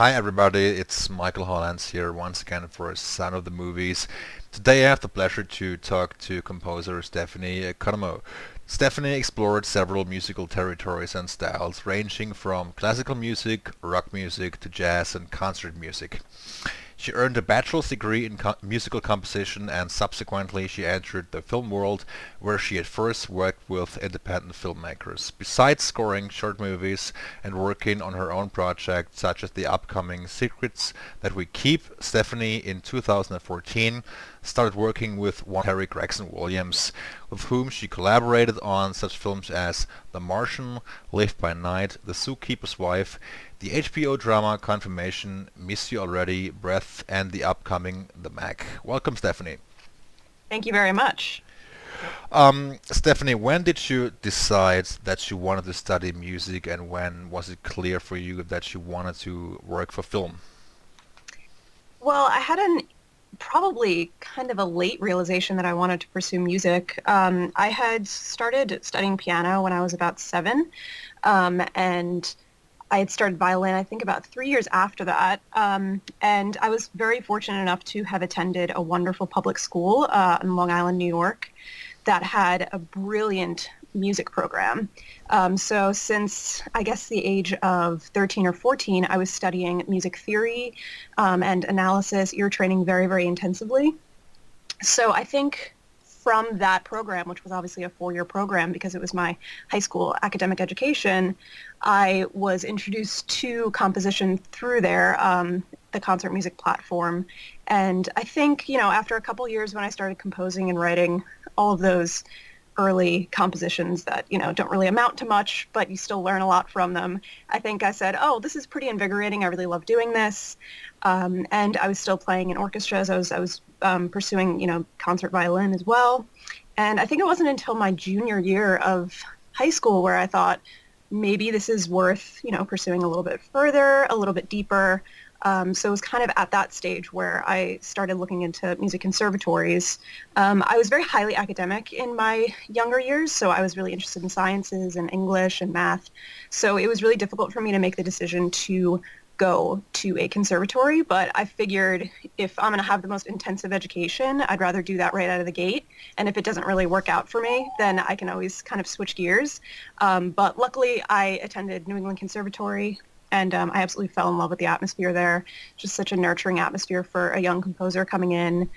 Hi everybody, it's Michael Hollands here once again for Sound of the Movies. Today I have the pleasure to talk to composer Stephanie Economou. Stephanie explored several musical territories and styles ranging from classical music, rock music to jazz and concert music. She earned a bachelor's degree in musical composition and subsequently she entered the film world where she at first worked with independent filmmakers. Besides scoring short movies and working on her own projects such as the upcoming Secrets That We Keep, Stephanie in 2014 started working with one Harry Gregson-Williams, with whom she collaborated on such films as The Martian, Live by Night, The Zookeeper's Wife, the HBO drama Confirmation, Miss You Already, Breath, and the upcoming The Mac. Welcome, Stephanie. Thank you very much. Stephanie, when did you decide that you wanted to study music, and when was it clear for you that you wanted to work for film? Well, I had probably kind of a late realization that I wanted to pursue music. I had started studying piano when I was about 7, and I had started violin, I think, about 3 years after that. And I was very fortunate enough to have attended a wonderful public school in Long Island, New York, that had a brilliant music program. So since, I guess, the age of 13 or 14, I was studying music theory and analysis, ear training very, very intensively. So I think from that program, which was obviously a 4-year program because it was my high school academic education, I was introduced to composition through there, the concert music platform. And I think, after a couple years when I started composing and writing all of those early compositions that, don't really amount to much, but you still learn a lot from them, I think I said, oh, this is pretty invigorating. I really love doing this. And I was still playing in orchestras. I was pursuing, concert violin as well. And I think it wasn't until my junior year of high school where I thought maybe this is worth, pursuing a little bit further, a little bit deeper. So it was kind of at that stage where I started looking into music conservatories. I was very highly academic in my younger years, so I was really interested in sciences and English and math. So it was really difficult for me to make the decision to go to a conservatory, but I figured if I'm going to have the most intensive education, I'd rather do that right out of the gate. And if it doesn't really work out for me, then I can always kind of switch gears. But luckily, I attended New England Conservatory, and I absolutely fell in love with the atmosphere there. Just such a nurturing atmosphere for a young composer coming in.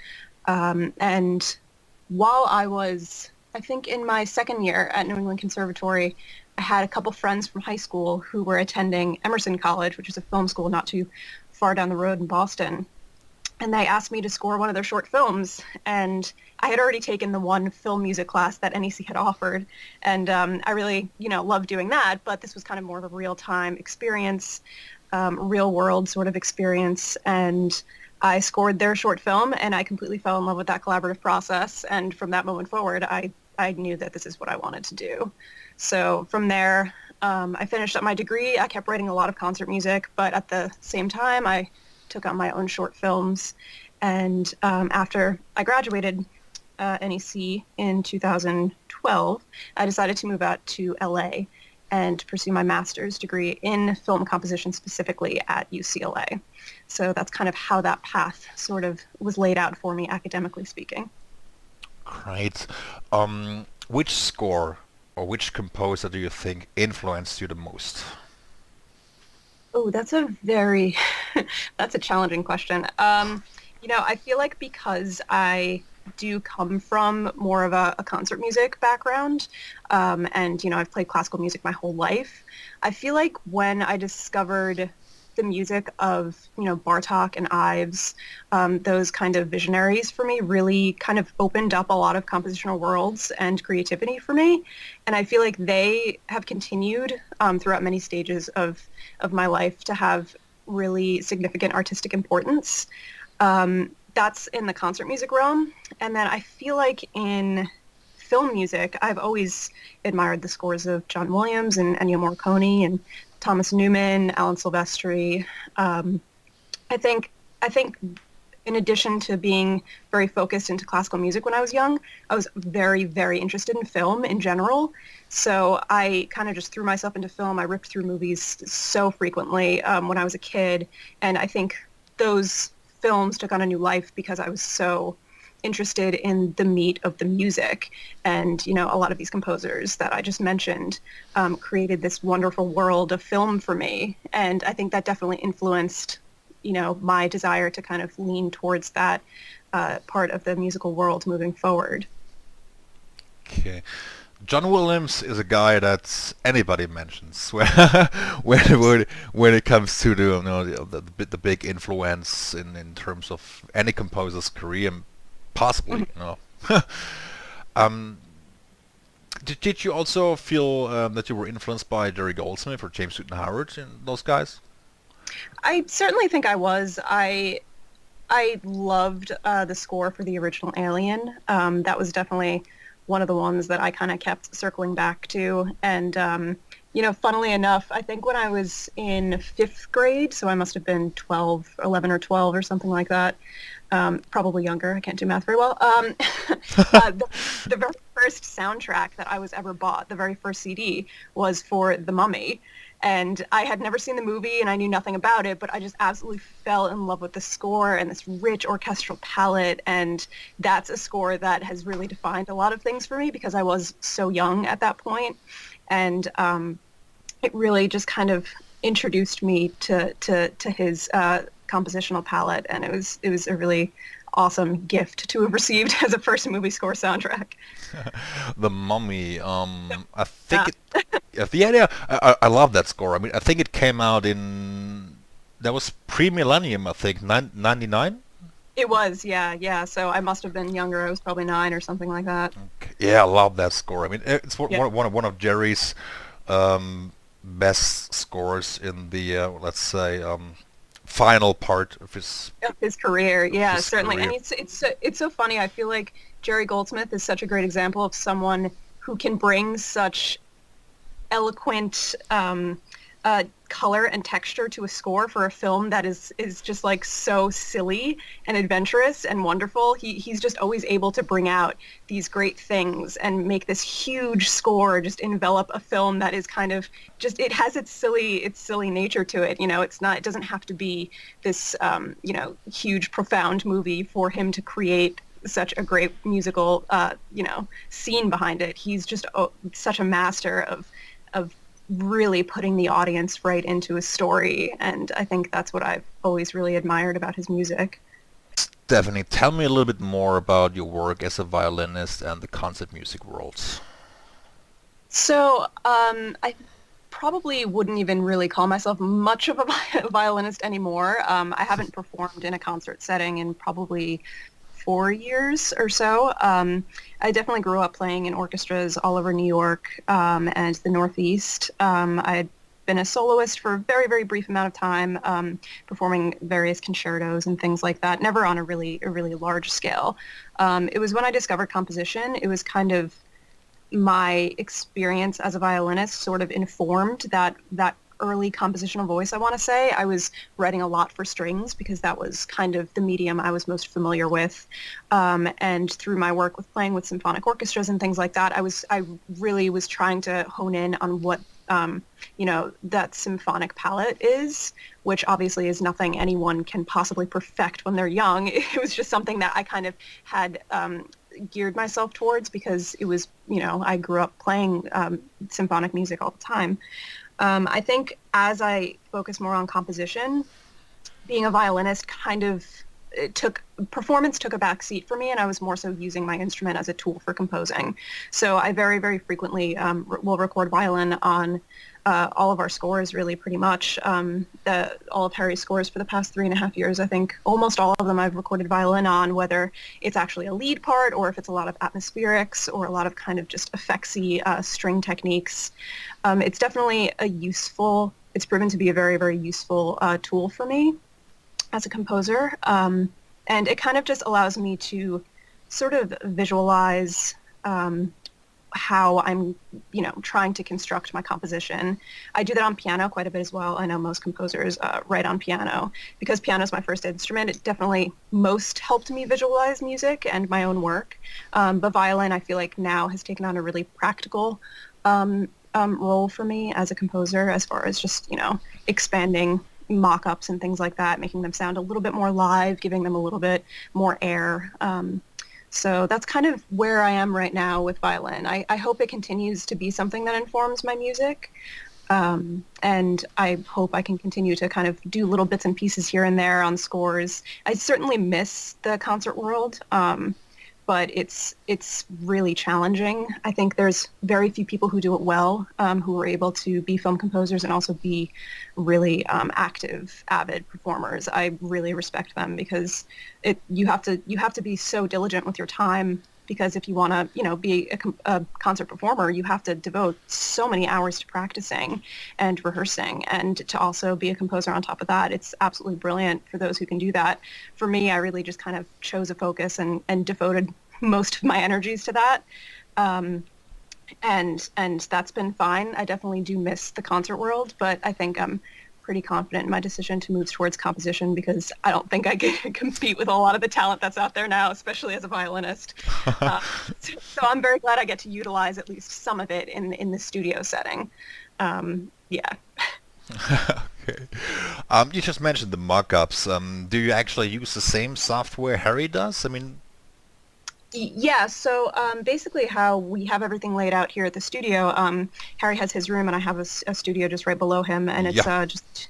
And while I was, I think, in my second year at New England Conservatory, I had a couple friends from high school who were attending Emerson College, which is a film school not too far down the road in Boston. And they asked me to score one of their short films. And I had already taken the one film music class that NEC had offered. And I really, loved doing that. But this was kind of more of a real-time experience, real-world sort of experience. And I scored their short film, and I completely fell in love with that collaborative process. And from that moment forward, I knew that this is what I wanted to do. So from there, I finished up my degree. I kept writing a lot of concert music, but at the same time, I took on my own short films. And after I graduated NEC in 2012, I decided to move out to LA and pursue my master's degree in film composition, specifically at UCLA. So that's kind of how that path sort of was laid out for me, academically speaking. Great. Which score or which composer do you think influenced you the most? Oh, that's a very, that's a challenging question. I feel like because I do come from more of a concert music background, and, I've played classical music my whole life, I feel like when I discovered the music of, Bartók and Ives, those kind of visionaries for me really kind of opened up a lot of compositional worlds and creativity for me. And I feel like they have continued throughout many stages of my life to have really significant artistic importance. That's in the concert music realm. And then I feel like in film music, I've always admired the scores of John Williams and Ennio Morricone and Thomas Newman, Alan Silvestri. I think in addition to being very focused into classical music when I was young, I was very, very interested in film in general. So I kind of just threw myself into film. I ripped through movies so frequently when I was a kid. And I think those films took on a new life because I was so interested in the meat of the music. And, you know, a lot of these composers that I just mentioned created this wonderful world of film for me. And I think that definitely influenced, you know, my desire to kind of lean towards that part of the musical world moving forward. Okay. John Williams is a guy that anybody mentions when it comes to the, you know, the big influence in terms of any composer's career, possibly, you know. um, did you also feel that you were influenced by Jerry Goldsmith or James Newton Howard and those guys? I certainly think I was. I loved the score for the original Alien. That was definitely one of the ones that I kind of kept circling back to. And, you know, funnily enough, I think when I was in fifth grade, so I must have been 12, 11 or 12 or something like that, probably younger. I can't do math very well. The very first soundtrack that I was ever bought, the very first CD, was for The Mummy. And I had never seen the movie and I knew nothing about it, but I just absolutely fell in love with the score and this rich orchestral palette. And that's a score that has really defined a lot of things for me because I was so young at that point. And it really just kind of introduced me to his compositional palette. And it was a really awesome gift to have received as a first movie score soundtrack. The Mummy. I think yeah, I love that score. I mean, I think it came out in that was pre-millennium. I think 99. It was, yeah. So I must have been younger. I was probably 9 or something like that. Okay. Yeah, I love that score. I mean, it's Yeah. one of Jerry's best scores in the let's say final part of His career, yeah, his certainly. career. And it's so funny. I feel like Jerry Goldsmith is such a great example of someone who can bring such eloquent color and texture to a score for a film that is just like so silly and adventurous and wonderful. He's just always able to bring out these great things and make this huge score just envelop a film that is kind of just, it has its silly nature to it. You know, it doesn't have to be this you know, huge profound movie for him to create such a great musical you know, scene behind it. He's just such a master of really putting the audience right into his story, and I think that's what I've always really admired about his music. Stephanie, tell me a little bit more about your work as a violinist and the concert music worlds. So I probably wouldn't even really call myself much of a violinist anymore. I haven't performed in a concert setting in probably 4 years or so. I definitely grew up playing in orchestras all over New York and the Northeast. I had been a soloist for a very, very brief amount of time, performing various concertos and things like that, never on a really large scale. It was when I discovered composition. It was kind of my experience as a violinist sort of informed that early compositional voice, I want to say. I was writing a lot for strings because that was kind of the medium I was most familiar with. And through my work with playing with symphonic orchestras and things like that, I really was trying to hone in on what, you know, that symphonic palette is, which obviously is nothing anyone can possibly perfect when they're young. It was just something that I kind of had geared myself towards because it was, you know, I grew up playing symphonic music all the time. I think as I focus more on composition, being a violinist kind of performance took a back seat for me, and I was more so using my instrument as a tool for composing. So I very, very frequently will record violin on all of our scores, really, pretty much. All of Harry's scores for the past 3.5 years, I think almost all of them I've recorded violin on, whether it's actually a lead part or if it's a lot of atmospherics or a lot of kind of just effectsy string techniques. It's definitely it's proven to be a very, very useful tool for me as a composer. And it kind of just allows me to sort of visualize how I'm, trying to construct my composition. I do that on piano quite a bit as well. I know most composers write on piano. Because piano is my first instrument, it definitely most helped me visualize music and my own work. But violin, I feel like now has taken on a really practical role for me as a composer, as far as just, expanding mock-ups and things like that, making them sound a little bit more live, giving them a little bit more air. So that's kind of where I am right now with violin. I hope it continues to be something that informs my music. And I hope I can continue to kind of do little bits and pieces here and there on scores. I certainly miss the concert world, but it's really challenging. I think there's very few people who do it well, who are able to be film composers and also be really active, avid performers. I really respect them, because you have to be so diligent with your time, because if you want to, be a concert performer, you have to devote so many hours to practicing and rehearsing, and to also be a composer on top of that. It's absolutely brilliant for those who can do that. For me, I really just kind of chose a focus and devoted most of my energies to that. And that's been fine. I definitely do miss the concert world, but I think I'm pretty confident in my decision to move towards composition, because I don't think I can compete with a lot of the talent that's out there now, especially as a violinist. So I'm very glad I get to utilize at least some of it in the studio setting. Yeah. Okay. You just mentioned the mock-ups. Do you actually use the same software Harry does? I mean, yeah, so basically how we have everything laid out here at the studio, Harry has his room and I have a studio just right below him, and it's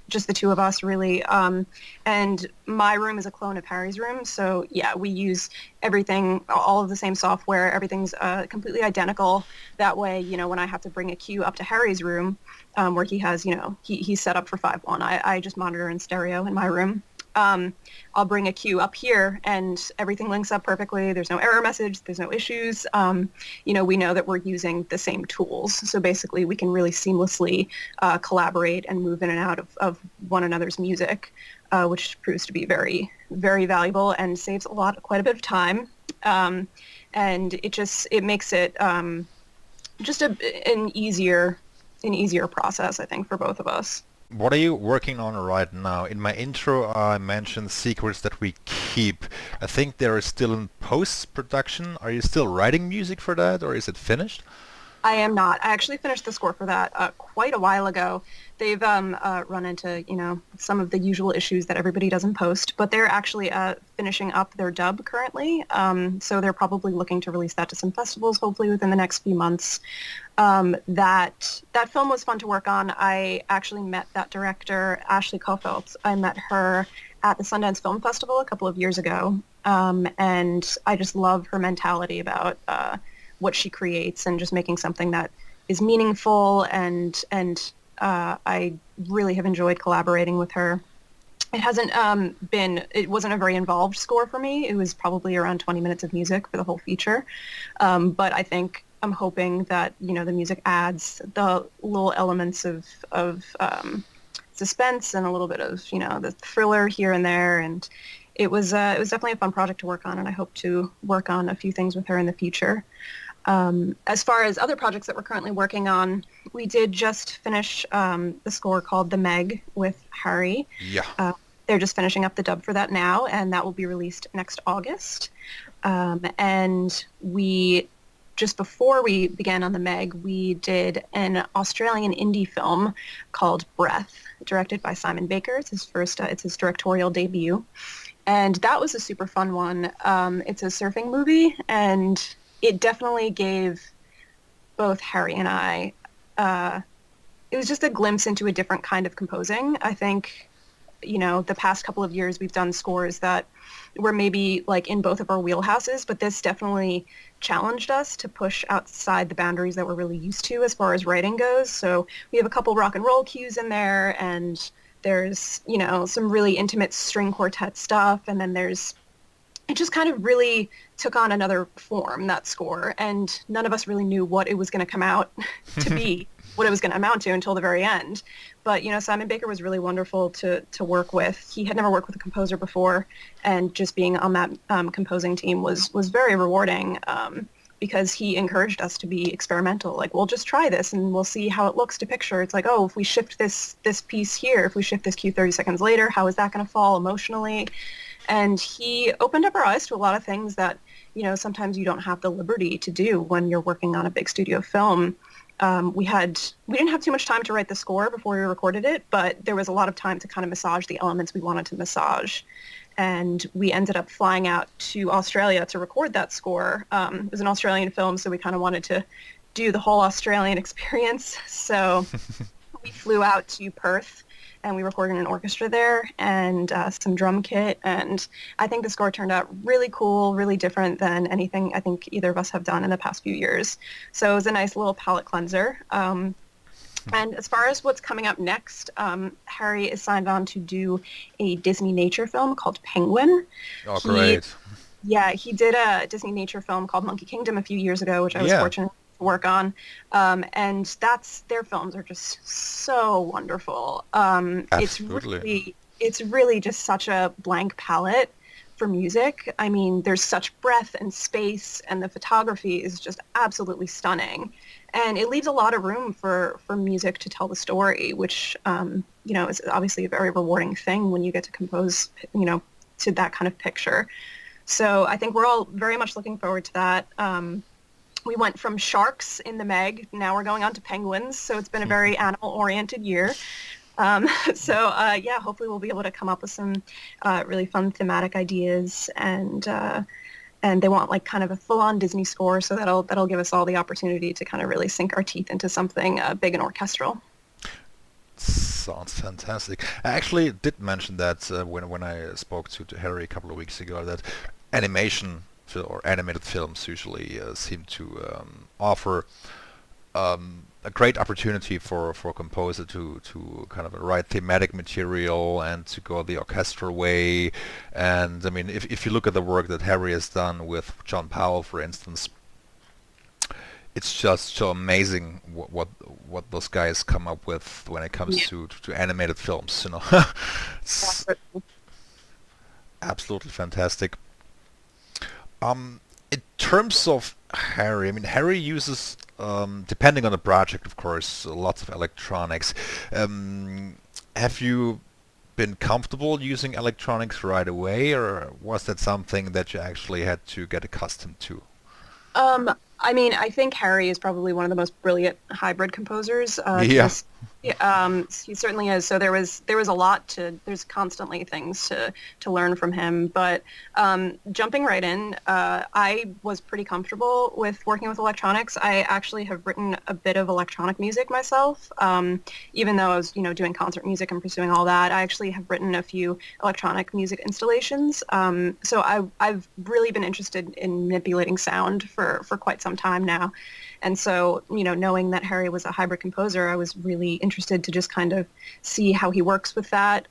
just the two of us, really. And my room is a clone of Harry's room, so yeah, we use everything, all of the same software, everything's completely identical. That way, when I have to bring a cue up to Harry's room, where he has, he's set up for 5-1, I just monitor in stereo in my room. I'll bring a cue up here and everything links up perfectly. There's no error message. There's no issues. We know that we're using the same tools. So basically we can really seamlessly collaborate and move in and out of one another's music, which proves to be very, very valuable and saves quite a bit of time. And it makes it just an easier process, I think, for both of us. what are you working on right now? In my intro, I mentioned Secrets That We Keep. I think they are still in post-production. Are you still writing music for that, or is it finished? I am not. I actually finished the score for that quite a while ago. They've run into, some of the usual issues that everybody does in post, but they're actually finishing up their dub currently. So they're probably looking to release that to some festivals, hopefully within the next few months. That film was fun to work on. I actually met that director, Ashley Kofelt. I met her at the Sundance Film Festival a couple of years ago, and I just love her mentality about what she creates and just making something that is meaningful, and I really have enjoyed collaborating with her. It wasn't a very involved score for me. It was probably around 20 minutes of music for the whole feature. But I'm hoping that, the music adds the little elements of suspense and a little bit of, the thriller here and there. And it was definitely a fun project to work on, and I hope to work on a few things with her in the future. As far as other projects that we're currently working on, we did just finish the score called The Meg with Harry. Yeah. They're just finishing up the dub for that now, and that will be released next August. And just before we began on The Meg, we did an Australian indie film called Breath, directed by Simon Baker. It's his directorial debut. And that was a super fun one. It's a surfing movie, and it definitely gave both Harry and I, it was just a glimpse into a different kind of composing. I think, the past couple of years we've done scores that were maybe like in both of our wheelhouses, but this definitely challenged us to push outside the boundaries that we're really used to as far as writing goes. So we have a couple rock and roll cues in there, and there's, some really intimate string quartet stuff, and then it just kind of really took on another form, that score, and none of us really knew what it was going to come out to be, what it was going to amount to until the very end. But, Simon Baker was really wonderful to work with. He had never worked with a composer before, and just being on that composing team was very rewarding, because he encouraged us to be experimental. Like, we'll just try this and we'll see how it looks to picture. It's like, oh, if we shift this piece here, if we shift this cue 30 seconds later, how is that going to fall emotionally? And he opened up our eyes to a lot of things that, sometimes you don't have the liberty to do when you're working on a big studio film. We didn't have too much time to write the score before we recorded it, but there was a lot of time to kind of massage the elements we wanted to massage. And we ended up flying out to Australia to record that score. It was an Australian film, so we kind of wanted to do the whole Australian experience. So we flew out to Perth and we recorded an orchestra there and some drum kit. And I think the score turned out really cool, really different than anything I think either of us have done in the past few years. So it was a nice little palate cleanser. And as far as what's coming up next, Harry is signed on to do a Disney nature film called Penguin. Oh, great. He did a Disney nature film called Monkey Kingdom a few years ago, which I was fortunate to work on. And their films are just so wonderful. Absolutely. It's really just such a blank palette for music. I mean, there's such breadth and space, and the photography is just absolutely stunning. And it leaves a lot of room for music to tell the story, which, is obviously a very rewarding thing when you get to compose, to that kind of picture. So I think we're all very much looking forward to that. We went from sharks in the Meg, now we're going on to penguins. So it's been a very animal-oriented year. Hopefully we'll be able to come up with some really fun thematic ideas, and they want like kind of a full-on Disney score, so that'll give us all the opportunity to kind of really sink our teeth into something big and orchestral. Sounds fantastic. I actually did mention that when I spoke to Harry a couple of weeks ago, that animation or animated films usually seem to offer a great opportunity for a composer to kind of write thematic material and to go the orchestral way. And I mean, if you look at the work that Harry has done with John Powell, for instance, it's just so amazing what those guys come up with when it comes to animated films. It's absolutely fantastic. In terms of Harry, I mean, Harry uses, depending on the project, of course, lots of electronics. Have you been comfortable using electronics right away, or was that something that you actually had to get accustomed to? I mean, I think Harry is probably one of the most brilliant hybrid composers. He certainly is. So there was a lot there's constantly things to learn from him. But jumping right in, I was pretty comfortable with working with electronics. I actually have written a bit of electronic music myself. Even though I was, doing concert music and pursuing all that, I actually have written a few electronic music installations. So I've really been interested in manipulating sound for quite some time now. And so, knowing that Harry was a hybrid composer, I was really interested to just kind of see how he works with that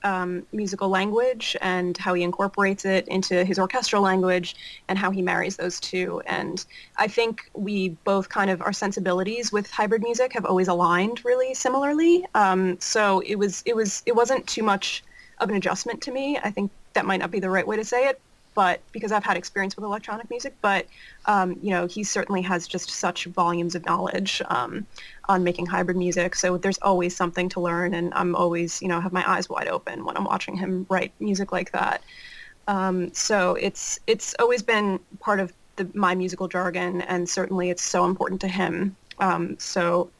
musical language and how he incorporates it into his orchestral language and how he marries those two. And I think we both kind of, our sensibilities with hybrid music have always aligned really similarly. So it wasn't too much of an adjustment to me. I think that might not be the right way to say it, but because I've had experience with electronic music, but, he certainly has just such volumes of knowledge on making hybrid music. So there's always something to learn, and I'm always, have my eyes wide open when I'm watching him write music like that. So it's always been part of my musical jargon, and certainly it's so important to him. So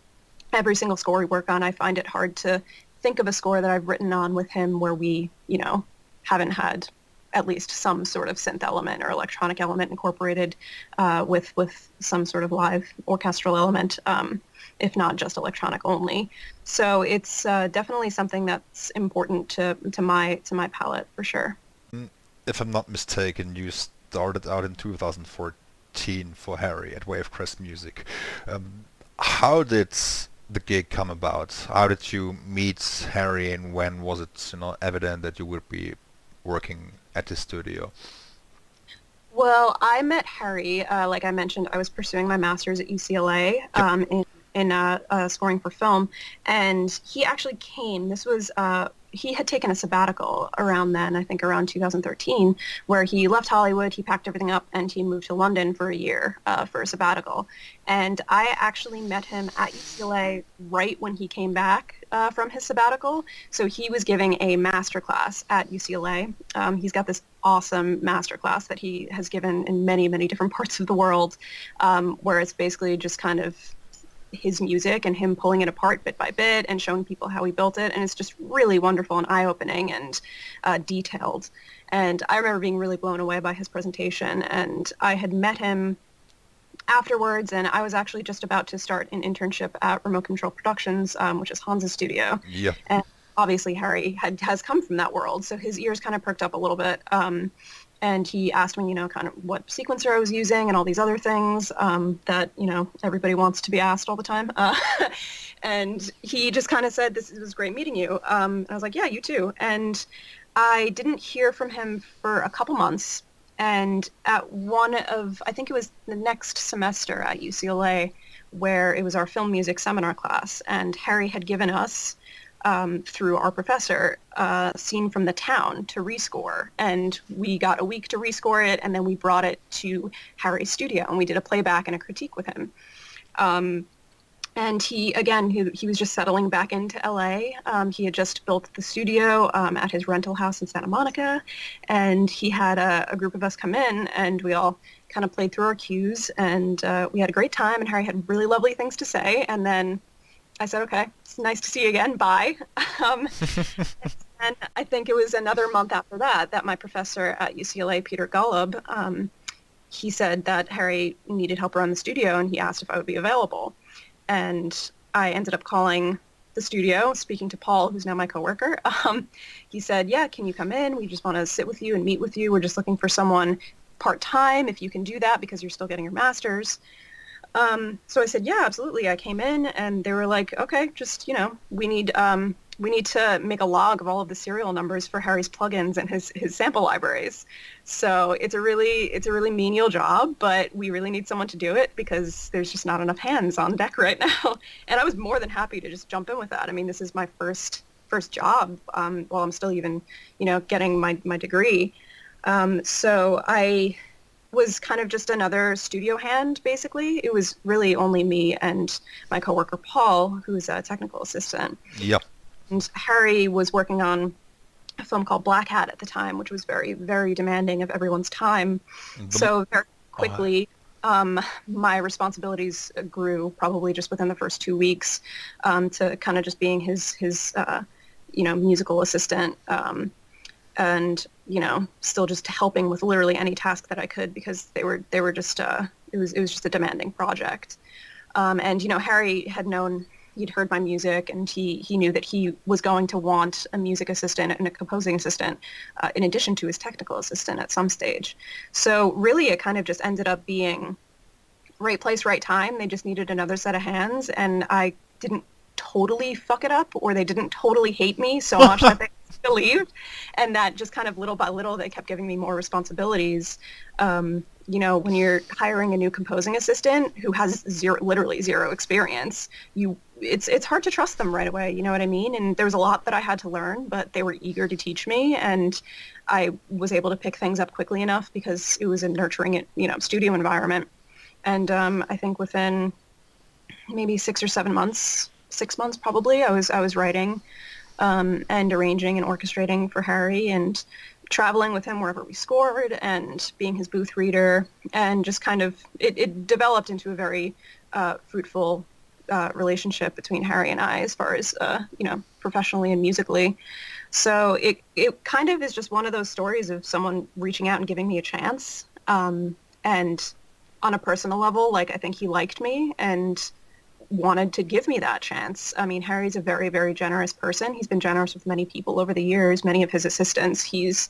every single score we work on, I find it hard to think of a score that I've written on with him where we, haven't had at least some sort of synth element or electronic element incorporated with some sort of live orchestral element, if not just electronic only. So it's definitely something that's important to my palette for sure. If I'm not mistaken, you started out in 2014 for Harry at Wavecrest Music. How did the gig come about? How did you meet Harry, and when was it evident that you would be working at the studio? Well, I met Harry, like I mentioned, I was pursuing my master's at UCLA in scoring for film, and he actually came. This was he had taken a sabbatical around then, I think around 2013, where he left Hollywood, he packed everything up, and he moved to London for a year for a sabbatical. And I actually met him at UCLA right when he came back from his sabbatical. So he was giving a masterclass at UCLA. He's got this awesome masterclass that he has given in many, many different parts of the world, where it's basically just kind of his music and him pulling it apart bit by bit and showing people how he built it. And it's just really wonderful and eye-opening and detailed. And I remember being really blown away by his presentation. And I had met him afterwards, and I was actually just about to start an internship at Remote Control Productions, which is Hans's studio. Yeah. And obviously Harry has come from that world, so his ears kind of perked up a little bit. And he asked me, kind of what sequencer I was using and all these other things that, everybody wants to be asked all the time. And he just kind of said, it was great meeting you. And I was like, yeah, you too. And I didn't hear from him for a couple months. And at I think it was the next semester at UCLA, where it was our film music seminar class, and Harry had given us, through our professor, a scene from The Town to rescore. And we got a week to rescore it, and then we brought it to Harry's studio, and we did a playback and a critique with him. And he was just settling back into LA. He had just built the studio at his rental house in Santa Monica, and he had a group of us come in, and we all kind of played through our cues, and we had a great time, and Harry had really lovely things to say. And then I said, okay, it's nice to see you again. Bye. And I think it was another month after that my professor at UCLA, Peter Golub, he said that Harry needed help around the studio, and he asked if I would be available. And I ended up calling the studio, speaking to Paul, who's now my coworker. He said, yeah, can you come in? We just want to sit with you and meet with you. We're just looking for someone part-time, if you can do that, because you're still getting your master's. So I said, yeah, absolutely. I came in, and they were like, okay, just, we need to make a log of all of the serial numbers for Harry's plugins and his sample libraries. So it's a really menial job, but we really need someone to do it because there's just not enough hands on deck right now. And I was more than happy to just jump in with that. I mean, this is my first job, while I'm still even, getting my degree. So I was kind of just another studio hand, basically. It was really only me and my coworker, Paul, who's a technical assistant. Yeah. And Harry was working on a film called Black Hat at the time, which was very, very demanding of everyone's time. So very quickly, my responsibilities grew probably just within the first 2 weeks to kind of just being his musical assistant. And still just helping with literally any task that I could, because they were just it was just a demanding project. And Harry he'd heard my music, and he knew that he was going to want a music assistant and a composing assistant in addition to his technical assistant at some stage. So really it kind of just ended up being right place, right time. They just needed another set of hands, and I didn't totally fuck it up, or they didn't totally hate me so much that they believed, and that just kind of little by little they kept giving me more responsibilities. When you're hiring a new composing assistant who has literally zero experience, it's hard to trust them right away, you know what I mean? And there was a lot that I had to learn, but they were eager to teach me, and I was able to pick things up quickly enough because it was a nurturing, studio environment. And I think within maybe 6 months probably, I was writing and arranging and orchestrating for Harry, and traveling with him wherever we scored, and being his booth reader, and just kind of it developed into a very fruitful relationship between Harry and I, as far as professionally and musically. So it kind of is just one of those stories of someone reaching out and giving me a chance, and on a personal level, I think he liked me and wanted to give me that chance. I mean, Harry's a very, very generous person. He's been generous with many people over the years, many of his assistants. He's,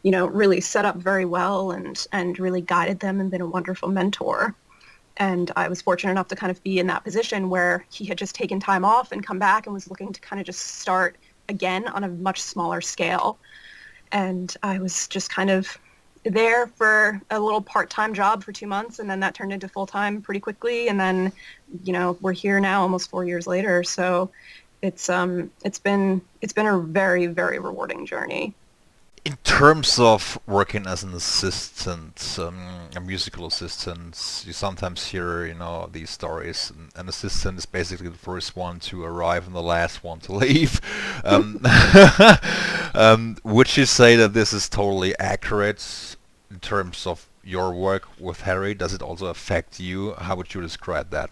really set up very well and really guided them and been a wonderful mentor. And I was fortunate enough to kind of be in that position where he had just taken time off and come back and was looking to kind of just start again on a much smaller scale. And I was just kind of there for a little part-time job for 2 months, and then that turned into full-time pretty quickly. And then, we're here now almost 4 years later. So It's been a very, very rewarding journey. In terms of working as an assistant, a musical assistant, you sometimes hear, these stories. An assistant is basically the first one to arrive and the last one to leave. Um, would you say that this is totally accurate in terms of your work with Harry? Does it also affect you? How would you describe that?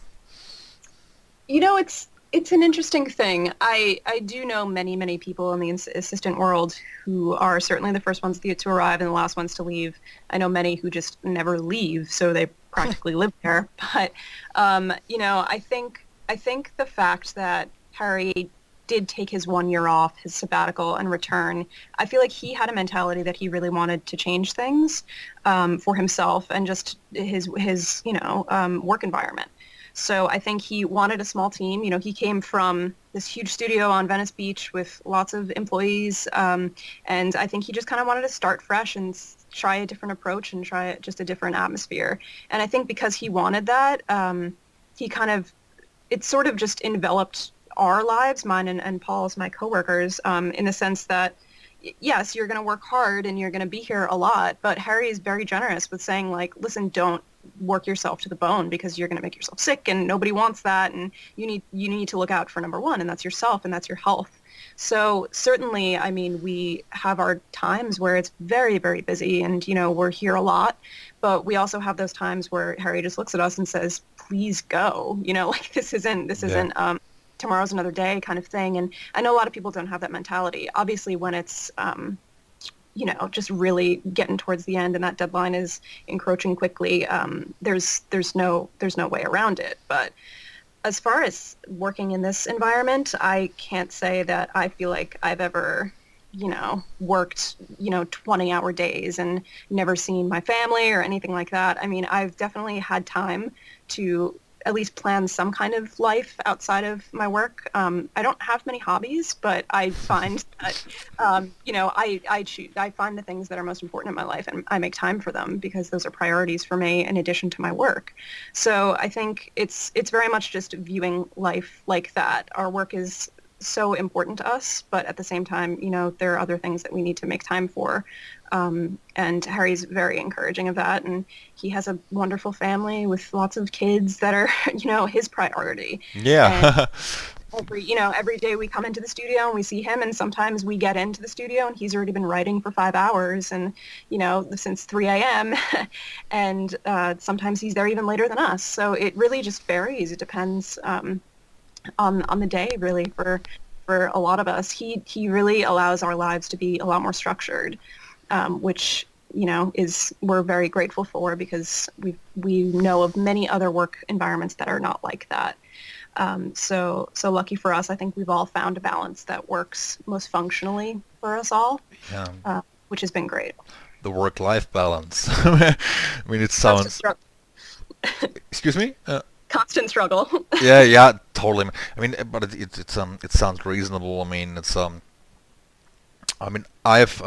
It's an interesting thing. I do know many, many people in the assistant world who are certainly the first ones to arrive and the last ones to leave. I know many who just never leave, so they practically live there. But I think the fact that Harry did take his 1 year off, his sabbatical, and return, I feel like he had a mentality that he really wanted to change things for himself and just his work environment. So I think he wanted a small team. He came from this huge studio on Venice Beach with lots of employees, and I think he just kind of wanted to start fresh and try a different approach and try just a different atmosphere. And I think because he wanted that, it sort of just enveloped our lives, mine and Paul's, my coworkers, in the sense that, yes, you're going to work hard and you're going to be here a lot, but Harry is very generous with saying, like, listen, don't work yourself to the bone because you're going to make yourself sick and nobody wants that, and you need to look out for number one, and that's yourself and that's your health. So certainly, I mean, we have our times where it's very, very busy and, we're here a lot, but we also have those times where Harry just looks at us and says, please go, like this isn't tomorrow's another day kind of thing. And I know a lot of people don't have that mentality. Obviously, when it's just really getting towards the end and that deadline is encroaching quickly, there's no way around it. But as far as working in this environment, I can't say that I feel like I've ever, worked, 20-hour days and never seen my family or anything like that. I mean, I've definitely had time to at least plan some kind of life outside of my work. I don't have many hobbies, but I find that, I find the things that are most important in my life and I make time for them because those are priorities for me in addition to my work. So I think it's very much just viewing life like that. Our work is so important to us, but at the same time, there are other things that we need to make time for. And Harry's very encouraging of that. And he has a wonderful family with lots of kids that are, his priority. Yeah. Every day we come into the studio and we see him, and sometimes we get into the studio and he's already been writing for 5 hours and, since 3 a.m. and sometimes he's there even later than us. So it really just varies. It depends on the day, really, for a lot of us. He really allows our lives to be a lot more structured, which we're very grateful for because we know of many other work environments that are not like that. So lucky for us, I think we've all found a balance that works most functionally for us all, which has been great. The work-life balance. I mean, it sounds... Excuse me? Constant struggle. Yeah, totally. I mean, but it sounds reasonable. I mean, I've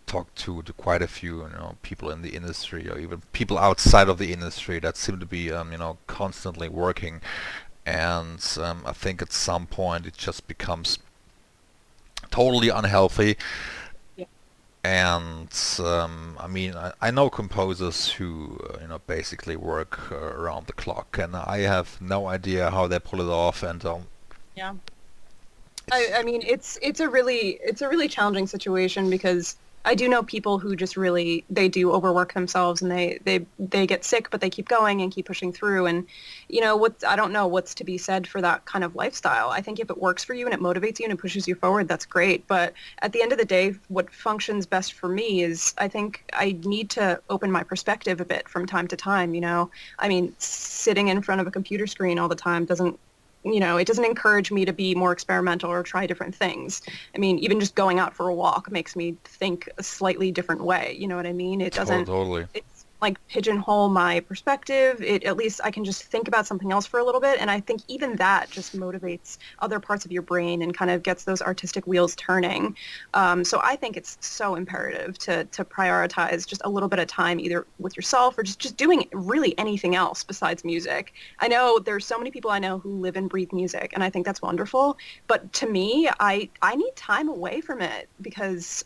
talked to quite a few people in the industry or even people outside of the industry that seem to be constantly working, and I think at some point it just becomes totally unhealthy. Yeah. And I know composers who basically work around the clock, and I have no idea how they pull it off. And yeah, I mean it's a really challenging situation because I do know people who just really, they do overwork themselves and they get sick, but they keep going and keep pushing through. And, I don't know what's to be said for that kind of lifestyle. I think if it works for you and it motivates you and it pushes you forward, that's great. But at the end of the day, what functions best for me is I think I need to open my perspective a bit from time to time, I mean, sitting in front of a computer screen all the time doesn't, it doesn't encourage me to be more experimental or try different things. I mean, even just going out for a walk makes me think a slightly different way. You know what I mean? It doesn't. Totally. like pigeonhole my perspective. At least I can just think about something else for a little bit. And I think even that just motivates other parts of your brain and kind of gets those artistic wheels turning. So I think it's so imperative to prioritize just a little bit of time either with yourself or just doing really anything else besides music. I know there's so many people I know who live and breathe music, and I think that's wonderful. But to me, I need time away from it because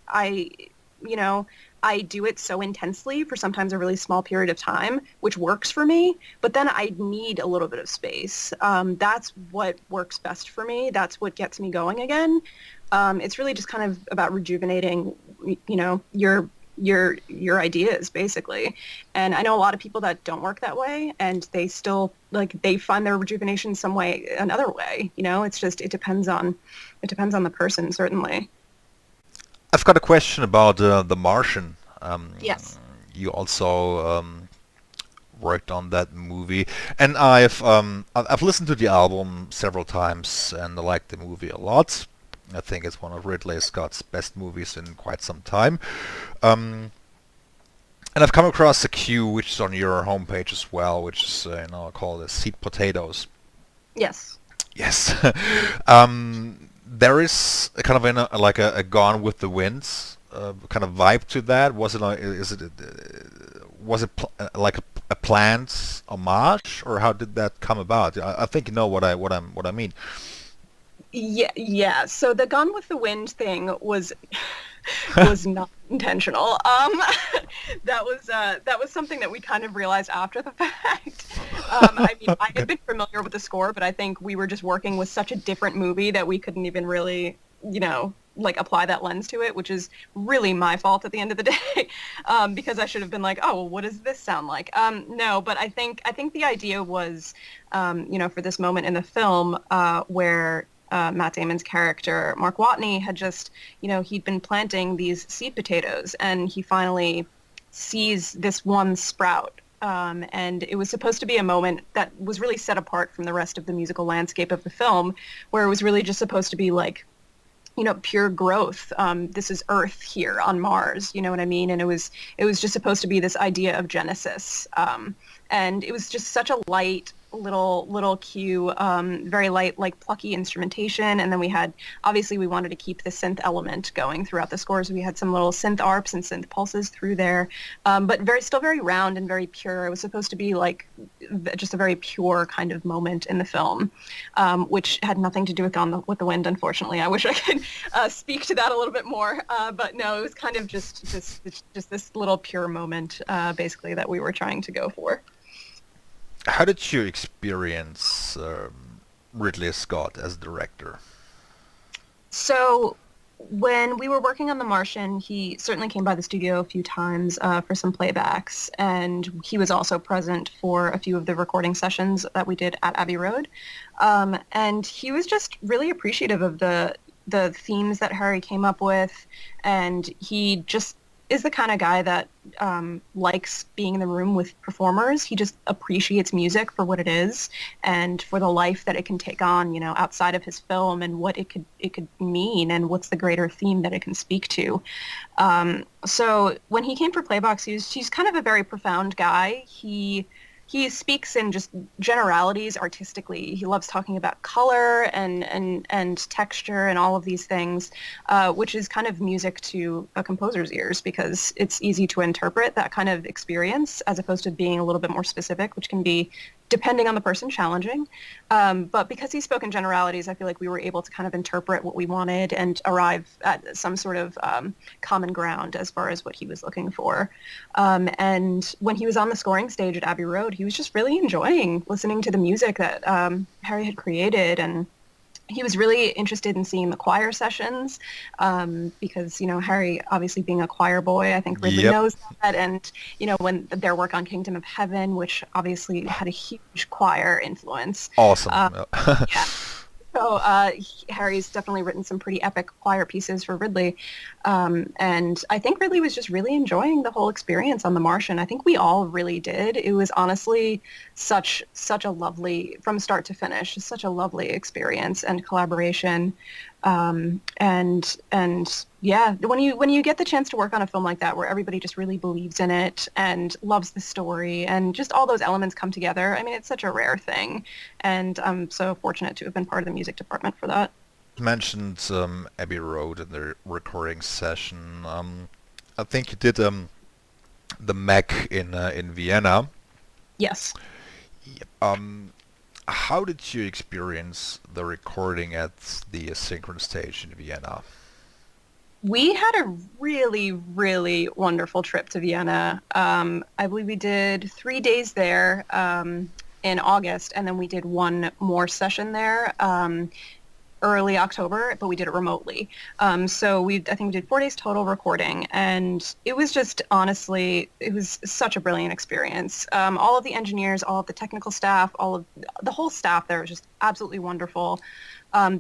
you know, I do it so intensely for sometimes a really small period of time, which works for me, but then I need a little bit of space. That's what works best for me. That's what gets me going again. It's really just kind of about rejuvenating, your ideas basically. And I know a lot of people that don't work that way, and they still they find their rejuvenation some way, another way. It's just it depends on the person, certainly. I've got a question about The Martian. Yes. You also worked on that movie, and I've listened to the album several times, and I like the movie a lot. I think it's one of Ridley Scott's best movies in quite some time. And I've come across a cue which is on your homepage as well, which is called Seed Potatoes. Yes. Yes. There is a kind of a Gone with the Wind kind of vibe to that. Was it like a planned homage, or how did that come about? I think you know what I mean. Yeah. So the Gone with the Wind thing was was not intentional. That was something that we kind of realized after the fact. I mean, I had been familiar with the score, but I think we were just working with such a different movie that we couldn't even really, apply that lens to it, which is really my fault at the end of the day, because I should have been like, oh, well, what does this sound like? No, but I think the idea was, for this moment in the film where Matt Damon's character, Mark Watney, had just, he'd been planting these seed potatoes, and he finally sees this one sprout. And it was supposed to be a moment that was really set apart from the rest of the musical landscape of the film, where it was really just supposed to be like, pure growth. This is Earth here on Mars, you know what I mean? And it was just supposed to be this idea of Genesis. And it was just such a light little cue, very light, like plucky instrumentation. And then we wanted to keep the synth element going throughout the score. So we had some little synth arps and synth pulses through there, but still very round and very pure. It was supposed to be like just a very pure kind of moment in the film, which had nothing to do with Gone with the Wind, unfortunately. I wish I could speak to that a little bit more, but no, it was kind of just this little pure moment, basically, that we were trying to go for. How did you experience Ridley Scott as director? So when we were working on The Martian, he certainly came by the studio a few times for some playbacks, and he was also present for a few of the recording sessions that we did at Abbey Road. And he was just really appreciative of the themes that Harry came up with, and he just is the kind of guy that likes being in the room with performers. He just appreciates music for what it is and for the life that it can take on, outside of his film, and what it could mean, and what's the greater theme that it can speak to. So when he came for Playbox, he's kind of a very profound guy. He speaks in just generalities artistically. He loves talking about color and texture and all of these things, which is kind of music to a composer's ears, because it's easy to interpret that kind of experience as opposed to being a little bit more specific, which can be, depending on the person, challenging. But because he spoke in generalities, I feel like we were able to kind of interpret what we wanted and arrive at some sort of common ground as far as what he was looking for. And when he was on the scoring stage at Abbey Road, he was just really enjoying listening to the music that Harry had created, and he was really interested in seeing the choir sessions, because, Harry, obviously being a choir boy, I think Ridley knows that. And, when their work on Kingdom of Heaven, which obviously had a huge choir influence. Awesome. Yeah. So Harry's definitely written some pretty epic choir pieces for Ridley. And I think Ridley was just really enjoying the whole experience on The Martian. I think we all really did. It was honestly such a lovely, from start to finish, such a lovely experience and collaboration. And yeah, when you get the chance to work on a film like that where everybody just really believes in it and loves the story and just all those elements come together, I mean, it's such a rare thing, and I'm so fortunate to have been part of the music department for that. You mentioned Abbey Road in the recording session. I think you did the Mac in Vienna. Yes. Yep. How did you experience the recording at the Synchron stage in Vienna? We had a really, really wonderful trip to Vienna. I believe we did 3 days there in August, and then we did one more session there early October, but we did it remotely. So I think we did 4 days total recording, and it was just honestly, it was such a brilliant experience. All of the engineers, all of the technical staff, all of the whole staff there was just absolutely wonderful.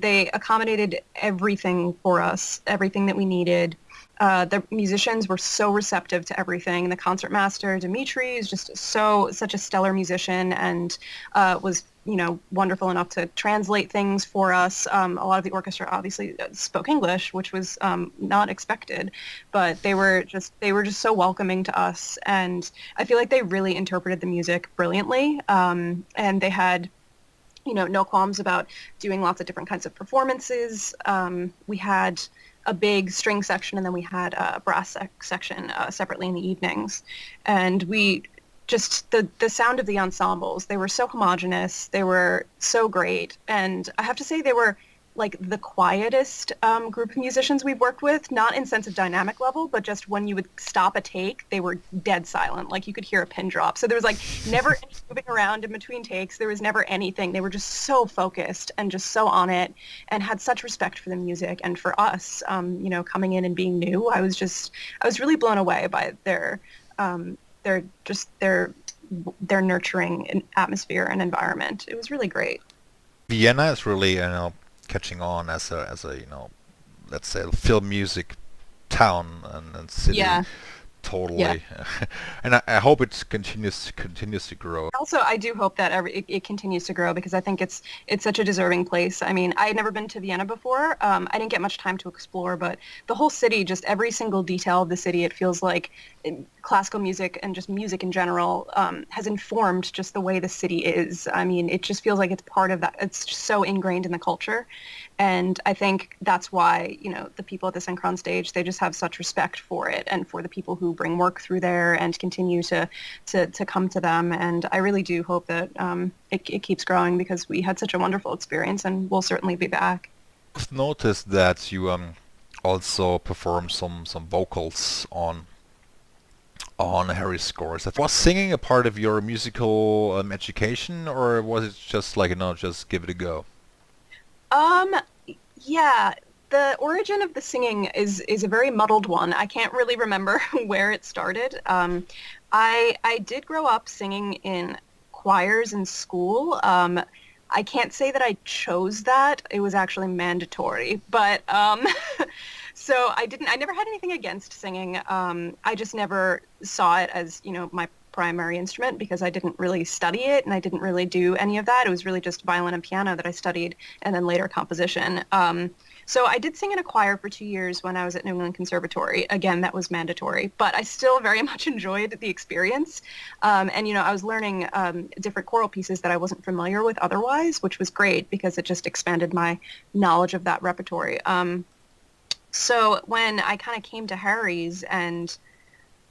They accommodated everything for us, everything that we needed. The musicians were so receptive to everything. The concertmaster, Dimitri, is just such a stellar musician and was, wonderful enough to translate things for us. A lot of the orchestra obviously spoke English, which was not expected, but they were just so welcoming to us. And I feel like they really interpreted the music brilliantly. And they had no qualms about doing lots of different kinds of performances. We had a big string section, and then we had a brass section separately in the evenings. And we just, the sound of the ensembles, they were so homogenous, they were so great. And I have to say they were like the quietest group of musicians we've worked with, not in sense of dynamic level, but just when you would stop a take, they were dead silent. Like you could hear a pin drop. So there was like never any moving around in between takes. There was never anything. They were just so focused and just so on it and had such respect for the music and for us, coming in and being new. I was really blown away by their nurturing atmosphere and environment. It was really great. Vienna is really, catching on as a let's say film music town and city. Yeah. Totally. Yeah. And I hope it continues to grow. Also, I do hope that it continues to grow because I think it's such a deserving place. I mean, I had never been to Vienna before. I didn't get much time to explore, but the whole city, just every single detail of the city, it feels like classical music and just music in general has informed just the way the city is. I mean, it just feels like it's part of that. It's just so ingrained in the culture. And I think that's why, the people at the Synchron stage, they just have such respect for it and for the people who bring work through there and continue to come to them. And I really do hope that it keeps growing because we had such a wonderful experience and we'll certainly be back. I've noticed that you also perform some vocals on Harry's scores. Was singing a part of your musical education, or was it just like, just give it a go? Yeah, the origin of the singing is a very muddled one. I can't really remember where it started. I did grow up singing in choirs in school. I can't say that I chose that. It was actually mandatory, but so I never had anything against singing. I just never saw it as, my primary instrument because I didn't really study it and I didn't really do any of that. It was really just violin and piano that I studied and then later composition. So I did sing in a choir for 2 years when I was at New England Conservatory. Again, that was mandatory, but I still very much enjoyed the experience. And, I was learning different choral pieces that I wasn't familiar with otherwise, which was great because it just expanded my knowledge of that repertory. So when I kind of came to Harry's and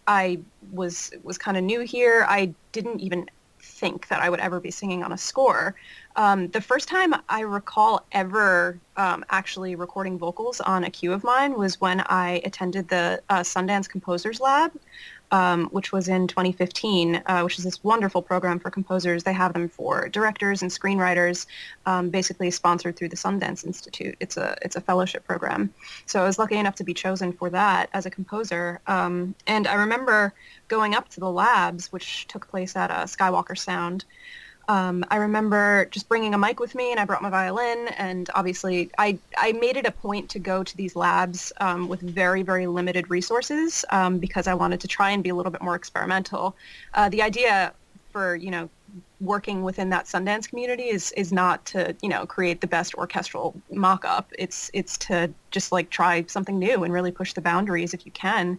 I was kind of new here, I didn't even think that I would ever be singing on a score. The first time I recall ever actually recording vocals on a cue of mine was when I attended the Sundance Composers Lab, which was in 2015, which is this wonderful program for composers. They have them for directors and screenwriters, basically sponsored through the Sundance Institute. It's a fellowship program. So I was lucky enough to be chosen for that as a composer. And I remember going up to the labs, which took place at Skywalker Sound. I remember just bringing a mic with me, and I brought my violin, and obviously I made it a point to go to these labs with very, very limited resources because I wanted to try and be a little bit more experimental. The idea for, working within that Sundance community is not to, create the best orchestral mock-up. It's to just like try something new and really push the boundaries if you can.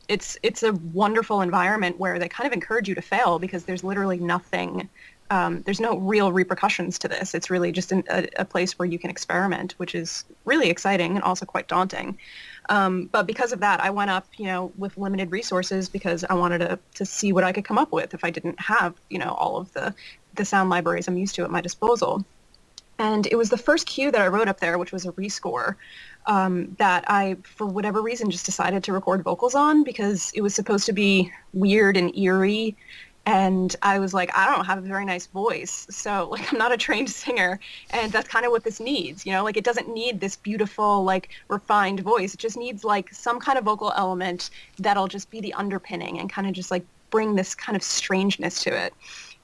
It's a wonderful environment where they kind of encourage you to fail because there's literally nothing. There's no real repercussions to this. It's really just a place where you can experiment, which is really exciting and also quite daunting. But because of that, I went up, with limited resources because I wanted to see what I could come up with if I didn't have, all of the sound libraries I'm used to at my disposal. And it was the first cue that I wrote up there, which was a rescore, that I, for whatever reason, just decided to record vocals on because it was supposed to be weird and eerie. And I was like, I don't have a very nice voice. So like, I'm not a trained singer. And that's kind of what this needs, like it doesn't need this beautiful, like refined voice. It just needs like some kind of vocal element that'll just be the underpinning and kind of just like bring this kind of strangeness to it.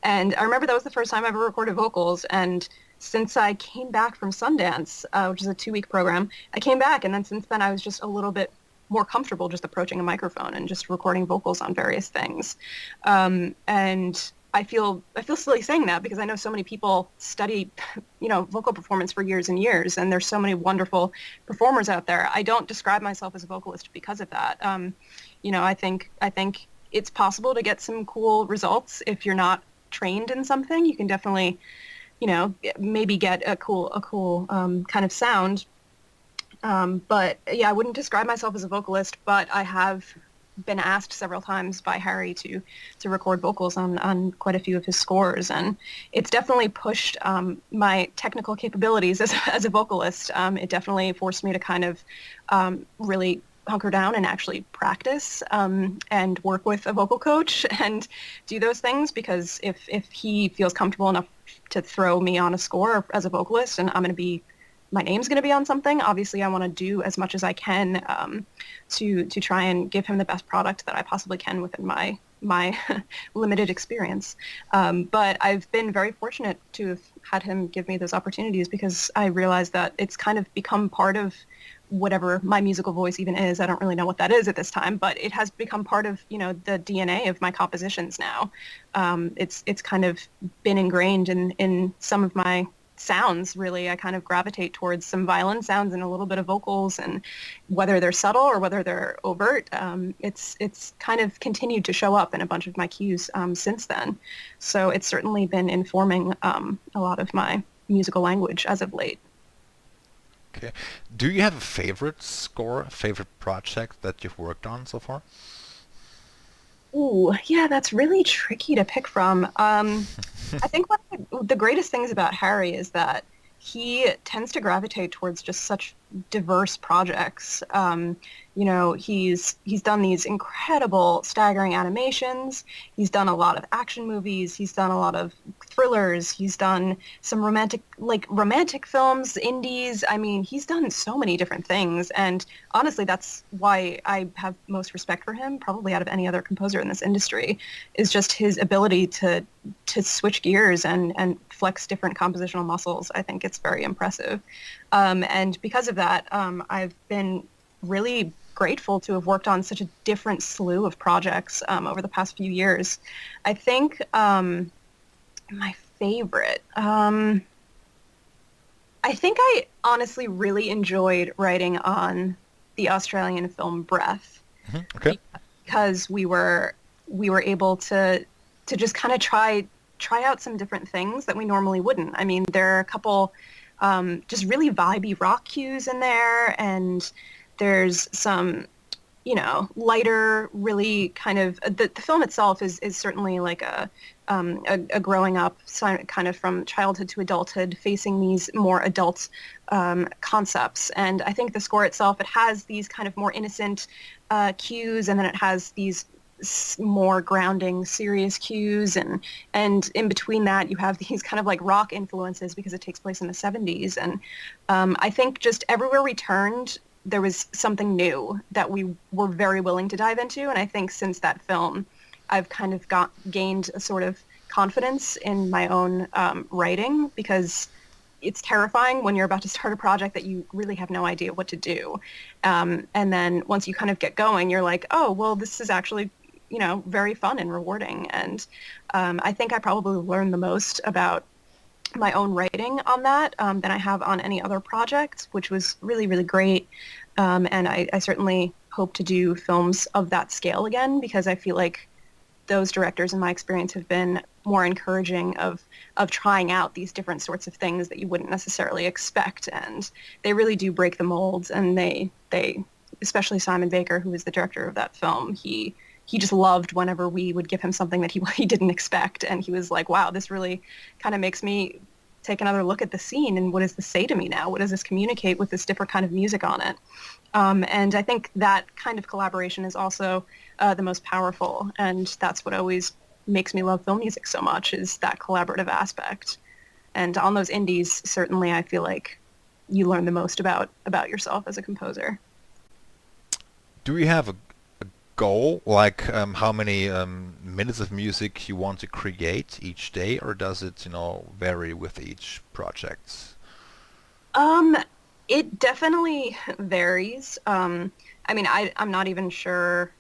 And I remember that was the first time I ever recorded vocals. And since I came back from Sundance, which is a 2-week program, I came back. And then since then I was just a little bit more comfortable just approaching a microphone and just recording vocals on various things. And I feel silly saying that because I know so many people study, vocal performance for years and years, and there's so many wonderful performers out there. I don't describe myself as a vocalist because of that. I think it's possible to get some cool results if you're not trained in something. You can definitely, maybe get a cool kind of sound. But yeah, I wouldn't describe myself as a vocalist, but I have been asked several times by Harry to record vocals on quite a few of his scores, and it's definitely pushed my technical capabilities as a vocalist. It definitely forced me to kind of really hunker down and actually practice and work with a vocal coach and do those things, because if he feels comfortable enough to throw me on a score as a vocalist and my name's going to be on something, obviously I want to do as much as I can to try and give him the best product that I possibly can within my limited experience. But I've been very fortunate to have had him give me those opportunities because I realized that it's kind of become part of whatever my musical voice even is. I don't really know what that is at this time, but it has become part of, the DNA of my compositions now. It's kind of been ingrained in some of my sounds. Really, I kind of gravitate towards some violin sounds and a little bit of vocals, and whether they're subtle or whether they're overt, it's kind of continued to show up in a bunch of my cues since then. So it's certainly been informing a lot of my musical language as of late. Okay. Do you have a favorite score, favorite project that you've worked on so far? Ooh, yeah, that's really tricky to pick from. I think one of the greatest things about Harry is that he tends to gravitate towards just such diverse projects. He's done these incredible, staggering animations. He's done a lot of action movies. He's done a lot of thrillers. He's done some romantic films, indies. I mean, he's done so many different things. And honestly, that's why I have most respect for him, probably out of any other composer in this industry, is just his ability to switch gears and flex different compositional muscles. I think it's very impressive. And because of that, I've been really grateful to have worked on such a different slew of projects over the past few years. I think my favorite, I think I honestly really enjoyed writing on the Australian film Breath. Mm-hmm. Okay. Because we were able to just kind of try out some different things that we normally wouldn't. I mean, there are a couple just really vibey rock cues in there, and there's some, lighter, really kind of, the film itself is certainly like a growing up, kind of from childhood to adulthood, facing these more adult concepts. And I think the score itself, it has these kind of more innocent cues, and then it has these more grounding, serious cues, and in between that you have these kind of like rock influences because it takes place in the 70s. And I think just everywhere we turned, there was something new that we were very willing to dive into. And I think since that film, I've kind of gained a sort of confidence in my own writing, because it's terrifying when you're about to start a project that you really have no idea what to do. And then once you kind of get going, you're like, oh, well, this is actually very fun and rewarding. And I think I probably learned the most about my own writing on that than I have on any other project, which was really, really great. And I certainly hope to do films of that scale again, because I feel like those directors in my experience have been more encouraging of trying out these different sorts of things that you wouldn't necessarily expect. And they really do break the molds. And they especially Simon Baker, who was the director of that film, he just loved whenever we would give him something that he didn't expect. And he was like, wow, this really kind of makes me take another look at the scene. And what does this say to me now? What does this communicate with this different kind of music on it? And I think that kind of collaboration is also the most powerful. And that's what always makes me love film music so much, is that collaborative aspect. And on those indies, certainly I feel like you learn the most about yourself as a composer. Do you have a goal, like how many minutes of music you want to create each day, or does it, vary with each project? It definitely varies. I'm not even sure.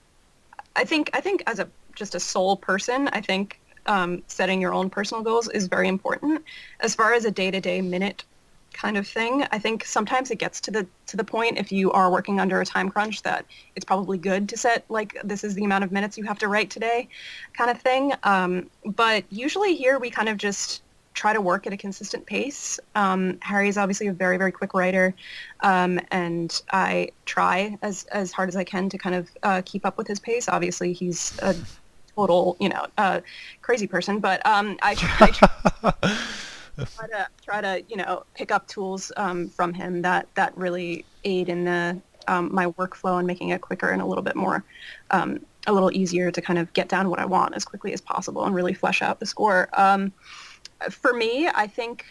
I think as just a sole person, I think setting your own personal goals is very important. As far as a day-to-day minute kind of thing, I think sometimes it gets to the point, if you are working under a time crunch, that it's probably good to set, like, this is the amount of minutes you have to write today kind of thing. But usually here we kind of just try to work at a consistent pace. Harry is obviously a very, very quick writer, and I try as hard as I can to kind of keep up with his pace. Obviously, he's a total, crazy person, but I try to pick up tools from him that really aid in the my workflow and making it quicker and a little bit more, a little easier to kind of get down what I want as quickly as possible and really flesh out the score. For me, I think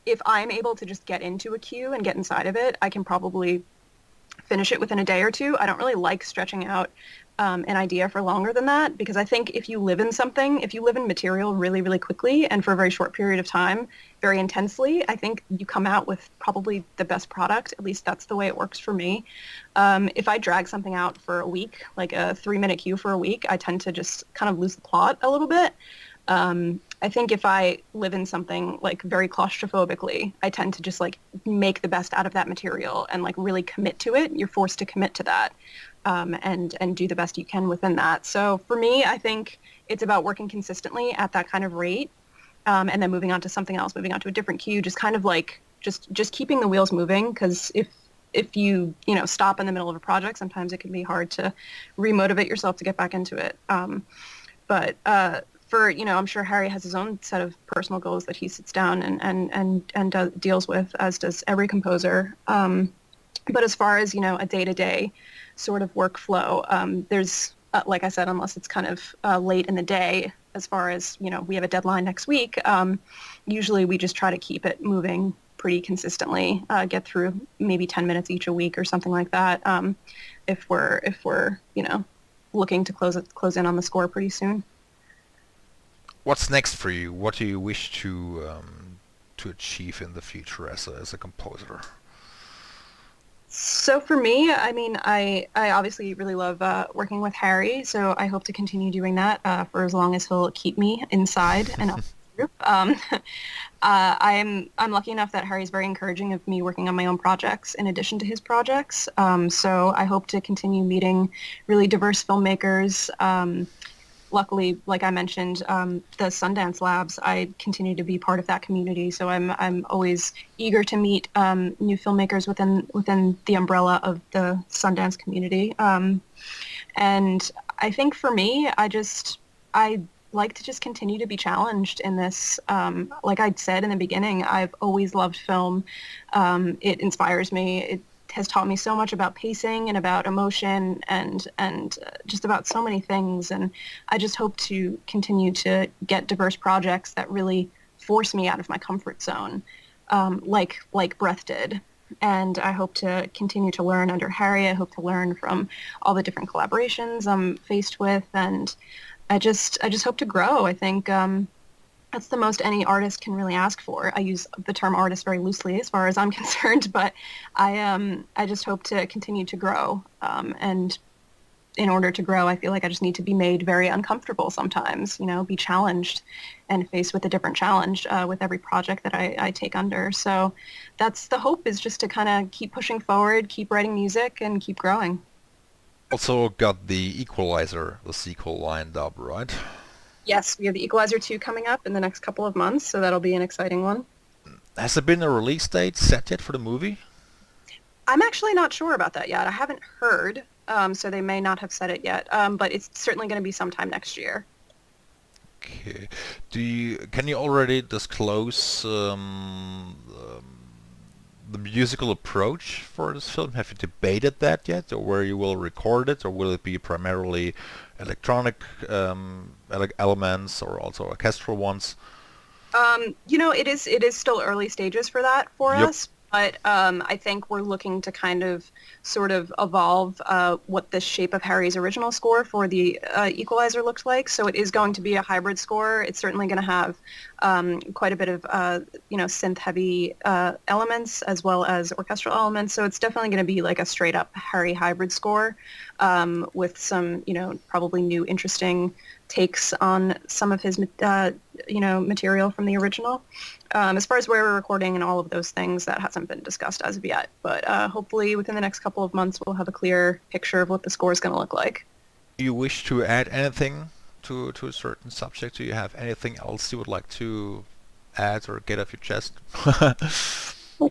if I'm able to just get into a cue and get inside of it, I can probably finish it within a day or two. I don't really like stretching out an idea for longer than that, because I think if you live in material really, really quickly and for a very short period of time, very intensely, I think you come out with probably the best product. At least that's the way it works for me. If I drag something out for a week, like a 3-minute cue for a week, I tend to just kind of lose the plot a little bit. I think if I live in something like very claustrophobically, I tend to just like make the best out of that material and like really commit to it. You're forced to commit to that, and do the best you can within that. So for me, I think it's about working consistently at that kind of rate, and then moving on to something else, moving on to a different cue, just kind of like just keeping the wheels moving. Because if you stop in the middle of a project, sometimes it can be hard to remotivate yourself to get back into it. But I'm sure Harry has his own set of personal goals that he sits down and deals with, as does every composer. But as far as, a day-to-day sort of workflow, there's, like I said, unless it's kind of late in the day, as far as, we have a deadline next week, usually we just try to keep it moving pretty consistently, get through maybe 10 minutes each a week or something like that, if we're looking to close in on the score pretty soon. What's next for you? What do you wish to achieve in the future as a composer? So for me, I obviously really love working with Harry, so I hope to continue doing that for as long as he'll keep me inside and up the group. I'm lucky enough that Harry's very encouraging of me working on my own projects in addition to his projects. So I hope to continue meeting really diverse filmmakers. Luckily, like I mentioned, the Sundance Labs, I continue to be part of that community. So I'm always eager to meet new filmmakers within the umbrella of the Sundance community. And I think for me, I like to just continue to be challenged in this. Like I said in the beginning, I've always loved film. It inspires me. It has taught me so much about pacing and about emotion and just about so many things. And I just hope to continue to get diverse projects that really force me out of my comfort zone, like Breath did. And I hope to continue to learn under Harry. I hope to learn from all the different collaborations I'm faced with. And I just hope to grow. I think that's the most any artist can really ask for. I use the term artist very loosely as far as I'm concerned, but I just hope to continue to grow and in order to grow, I feel like I just need to be made very uncomfortable sometimes, be challenged and faced with a different challenge with every project that I take under. So that's the hope, is just to kind of keep pushing forward, keep writing music, and keep growing. Also got the Equalizer, the sequel lined up, right? Yes, we have the Equalizer 2 coming up in the next couple of months, so that'll be an exciting one. Has there been a release date set yet for the movie? I'm actually not sure about that yet. I haven't heard, so they may not have said it yet, but it's certainly going to be sometime next year. Okay. Can you already disclose the musical approach for this film? Have you debated that yet, or where you will record it, or will it be primarily electronic elements, or also orchestral ones? It is still early stages for that for Yep. us, but I think we're looking to kind of sort of evolve what the shape of Harry's original score for the Equalizer looked like. So it is going to be a hybrid score. It's certainly going to have quite a bit of synth-heavy elements as well as orchestral elements. So it's definitely going to be like a straight-up Harry hybrid score with some probably new interesting takes on some of his material from the original. As far as where we're recording and all of those things, that hasn't been discussed as of yet. But hopefully within the next couple of months, we'll have a clear picture of what the score is going to look like. Do you wish to add anything to a certain subject? Do you have anything else you would like to add or get off your chest?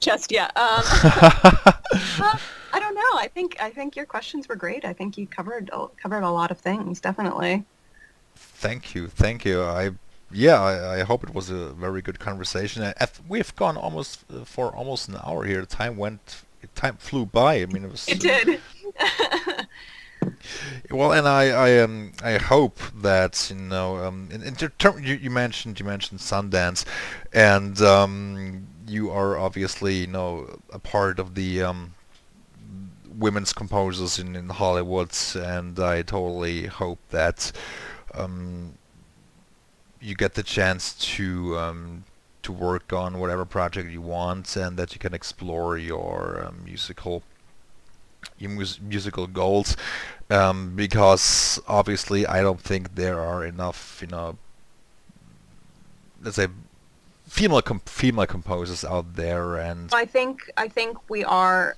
Just yeah. I don't know. I think your questions were great. I think you covered a lot of things. Definitely. Thank you, thank you. I hope it was a very good conversation. We've gone for almost an hour here. Time flew by. I mean, it was. It did. Well, and I hope that you mentioned Sundance, and you are obviously a part of the women's composers in Hollywood, and I totally hope that you get the chance to work on whatever project you want, and that you can explore your musical goals, because obviously I don't think there are enough, let's say, female composers out there, and I think we are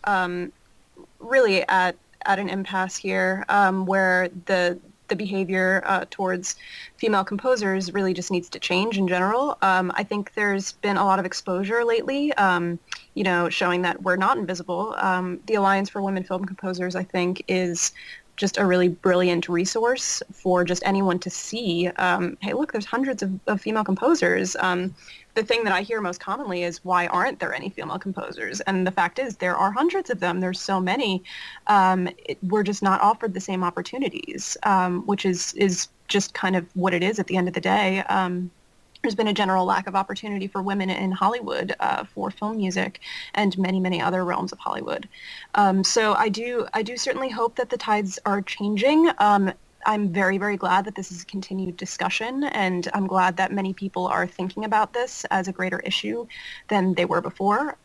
really at an impasse here, where the behavior towards female composers really just needs to change in general. I think there's been a lot of exposure lately, showing that we're not invisible. The Alliance for Women Film Composers, I think, is just a really brilliant resource for just anyone to see, hey, look, there's hundreds of female composers. The thing that I hear most commonly is, why aren't there any female composers? And the fact is, there are hundreds of them. There's so many. We're just not offered the same opportunities, which is just kind of what it is at the end of the day. There's been a general lack of opportunity for women in Hollywood for film music and many, many other realms of Hollywood. So I do certainly hope that the tides are changing. I'm very, very glad that this is a continued discussion, and I'm glad that many people are thinking about this as a greater issue than they were before.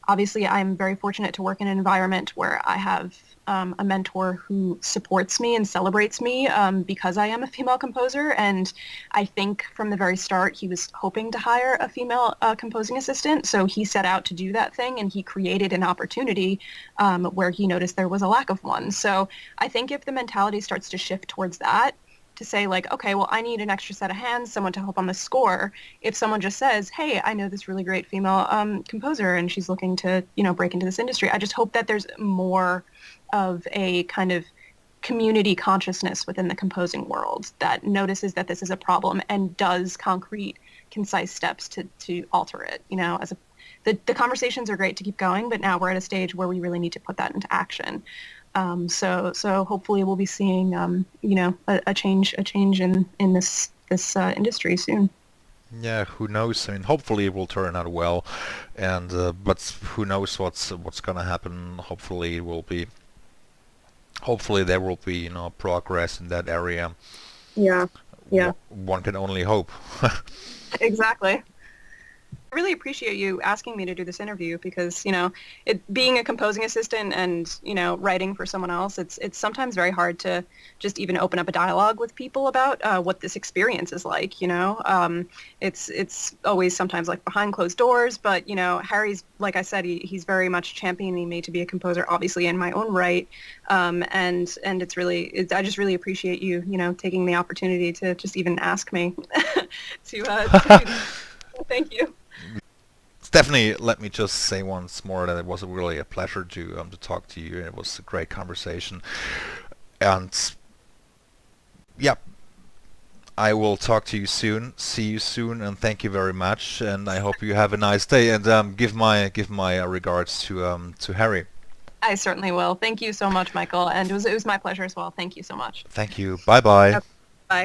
Obviously, I'm very fortunate to work in an environment where I have a mentor who supports me and celebrates me because I am a female composer. And I think from the very start, he was hoping to hire a female composing assistant. So he set out to do that thing, and he created an opportunity where he noticed there was a lack of one. So I think if the mentality starts to shift towards that, to say like, okay, well, I need an extra set of hands, someone to help on the score. If someone just says, hey, I know this really great female composer and she's looking to, break into this industry, I just hope that there's more of a kind of community consciousness within the composing world that notices that this is a problem and does concrete, concise steps to alter it. The conversations are great to keep going, but now we're at a stage where we really need to put that into action. So hopefully we'll be seeing, a change in this industry soon. yeah, who knows? I mean, hopefully it will turn out well, and but who knows what's gonna happen? Hopefully there will be progress in that area. Yeah. One can only hope. Exactly. really appreciate you asking me to do this interview because, being a composing assistant and, writing for someone else, it's sometimes very hard to just even open up a dialogue with people about what this experience is like, It's always sometimes like behind closed doors, but, Harry's, like I said, he's very much championing me to be a composer, obviously in my own right. And I just really appreciate you, taking the opportunity to just even ask me to do this. Thank you. Stephanie, let me just say once more that it was really a pleasure to talk to you. It was a great conversation, and yeah, I will talk to you soon. See you soon, and thank you very much. And I hope you have a nice day. And give my regards to Harry. I certainly will. Thank you so much, Michael, and it was my pleasure as well. Thank you so much. Thank you. Bye bye. Okay.